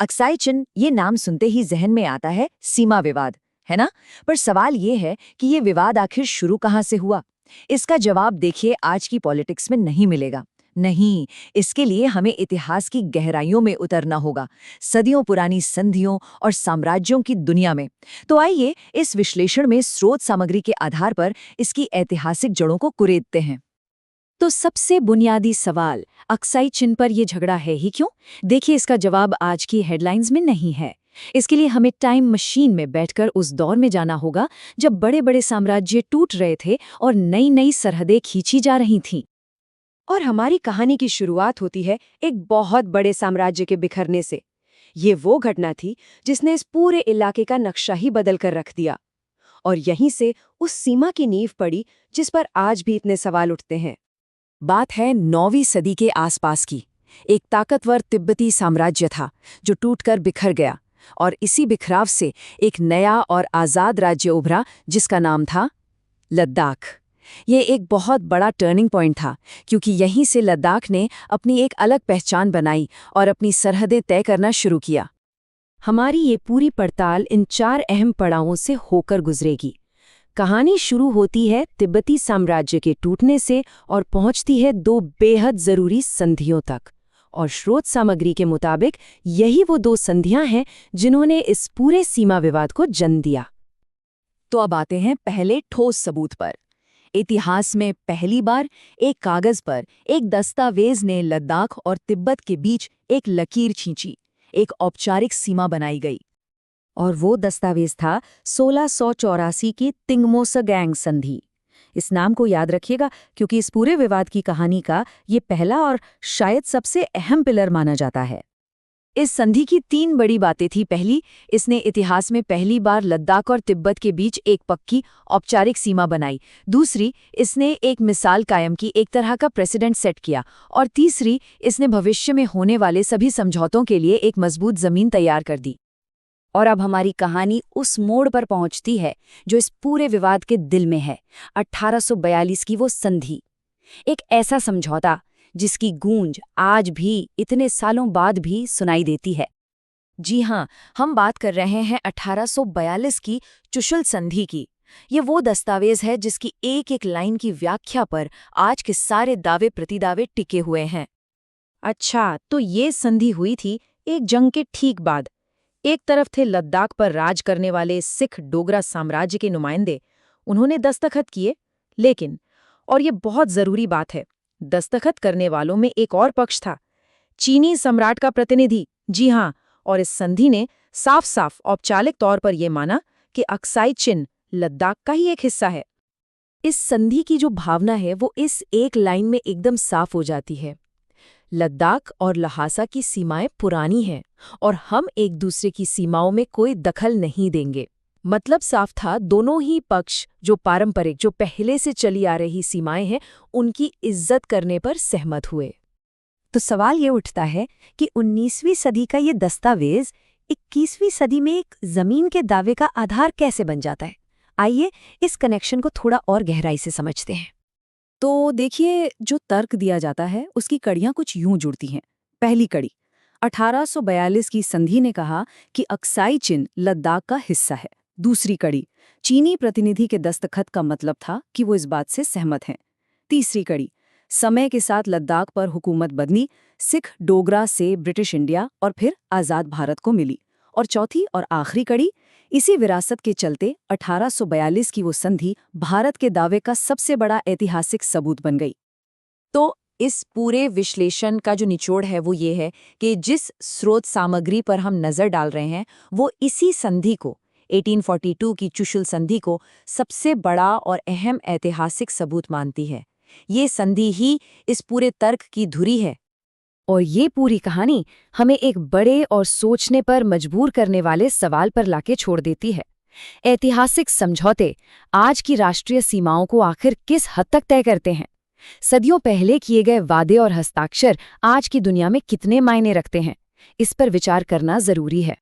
Aksai चिन ये नाम सुनते ही जहन में आता है सीमा विवाद, है ना? पर सवाल ये है कि ये विवाद आखिर शुरू कहाँ से हुआ? इसका जवाब देखिए आज की पॉलिटिक्स में नहीं मिलेगा। नहीं, इसके लिए हमें इतिहास की गहराइयों में उतरना होगा, सदियों पुरानी संधियों और साम्राज्यों की दुनिया में। तो आइए इस विश्लेषण में स्रोत सामग्री के आधार पर इसकी ऐतिहासिक जड़ों को कुरेदते हैं। तो सबसे बुनियादी सवाल, अक्साई चिन पर यह झगड़ा है ही क्यों? देखिए, इसका जवाब आज की हेडलाइंस में नहीं है। इसके लिए हमें टाइम मशीन में बैठकर उस दौर में जाना होगा जब बड़े बड़े साम्राज्य टूट रहे थे और नई नई सरहदें खींची जा रही थीं। और हमारी कहानी की शुरुआत होती है एक बहुत बड़े साम्राज्य के बिखरने से। ये वो घटना थी जिसने इस पूरे इलाके का नक्शा ही बदल कर रख दिया। और यहीं से उस सीमा की नींव पड़ी जिस पर आज भी इतने सवाल उठते हैं। बात है 9वीं सदी के आसपास की। एक ताकतवर तिब्बती साम्राज्य था जो टूटकर बिखर गया, और इसी बिखराव से एक नया और आज़ाद राज्य उभरा जिसका नाम था लद्दाख। ये एक बहुत बड़ा टर्निंग पॉइंट था, क्योंकि यहीं से लद्दाख ने अपनी एक अलग पहचान बनाई और अपनी सरहदें तय करना शुरू किया। हमारी ये पूरी पड़ताल इन 4 अहम पड़ावों से होकर गुजरेगी। कहानी शुरू होती है तिब्बती साम्राज्य के टूटने से और पहुंचती है 2 बेहद जरूरी संधियों तक। और स्रोत सामग्री के मुताबिक यही वो 2 संधियां हैं जिन्होंने इस पूरे सीमा विवाद को जन्म दिया। तो अब आते हैं पहले ठोस सबूत पर। इतिहास में पहली बार एक कागज पर एक दस्तावेज ने लद्दाख और तिब्बत के बीच एक लकीर खींची, एक औपचारिक सीमा बनाई गई। और वो दस्तावेज था 1684 की तिंगमोसगैंग संधि। इस नाम को याद रखिएगा, क्योंकि इस पूरे विवाद की कहानी का ये पहला और शायद सबसे अहम पिलर माना जाता है। इस संधि की 3 बड़ी बातें थी। पहली, इसने इतिहास में पहली बार लद्दाख और तिब्बत के बीच एक पक्की औपचारिक सीमा बनाई। दूसरी, इसने एक मिसाल कायम की, एक तरह का प्रेसिडेंट सेट किया। और तीसरी, इसने भविष्य में होने वाले सभी समझौतों के लिए एक मजबूत जमीन तैयार कर दी। और अब हमारी कहानी उस मोड़ पर पहुंचती है जो इस पूरे विवाद के दिल में है, 1842 की वो संधि। एक ऐसा समझौता जिसकी गूंज आज भी इतने सालों बाद भी सुनाई देती है। जी हाँ, हम बात कर रहे हैं 1842 की चुशुल संधि की। ये वो दस्तावेज है जिसकी एक एक लाइन की व्याख्या पर आज के सारे दावे प्रतिदावे टिके हुए हैं। अच्छा, तो ये संधि हुई थी एक जंग के ठीक बाद। एक तरफ थे लद्दाख पर राज करने वाले सिख डोगरा साम्राज्य के नुमाइंदे, उन्होंने दस्तखत किए। लेकिन, और ये बहुत जरूरी बात है, दस्तखत करने वालों में एक और पक्ष था, चीनी सम्राट का प्रतिनिधि। जी हाँ, और इस संधि ने साफ साफ औपचारिक तौर पर यह माना कि अक्साई चिन लद्दाख का ही एक हिस्सा है। इस संधि की जो भावना है वो इस एक लाइन में एकदम साफ हो जाती है। लद्दाख और लहासा की सीमाएं पुरानी हैं और हम एक दूसरे की सीमाओं में कोई दखल नहीं देंगे। मतलब साफ था, दोनों ही पक्ष जो पारंपरिक, जो पहले से चली आ रही सीमाएं हैं, उनकी इज्जत करने पर सहमत हुए। तो सवाल ये उठता है कि 19वीं सदी का ये दस्तावेज 21वीं सदी में एक जमीन के दावे का आधार कैसे बन जाता है? आइए इस कनेक्शन को थोड़ा और गहराई से समझते हैं। तो देखिए, जो तर्क दिया जाता है उसकी कड़ियां कुछ यूं जुड़ती हैं। पहली कड़ी, 1842 की संधि ने कहा कि अक्साई चिन लद्दाख का हिस्सा है। दूसरी कड़ी, चीनी प्रतिनिधि के दस्तखत का मतलब था कि वो इस बात से सहमत हैं। तीसरी कड़ी, समय के साथ लद्दाख पर हुकूमत बदली, सिख डोगरा से ब्रिटिश इंडिया और फिर आज़ाद भारत को मिली। और चौथी और आखिरी कड़ी, इसी विरासत के चलते 1842 की वो संधि भारत के दावे का सबसे बड़ा ऐतिहासिक सबूत बन गई। तो इस पूरे विश्लेषण का जो निचोड़ है वो ये है कि जिस स्रोत सामग्री पर हम नज़र डाल रहे हैं वो इसी संधि को, 1842 की चुशुल संधि को, सबसे बड़ा और अहम ऐतिहासिक सबूत मानती है। ये संधि ही इस पूरे तर्क की धुरी है। और ये पूरी कहानी हमें एक बड़े और सोचने पर मजबूर करने वाले सवाल पर लाके छोड़ देती है। ऐतिहासिक समझौते आज की राष्ट्रीय सीमाओं को आखिर किस हद तक तय करते हैं? सदियों पहले किए गए वादे और हस्ताक्षर आज की दुनिया में कितने मायने रखते हैं? इस पर विचार करना जरूरी है।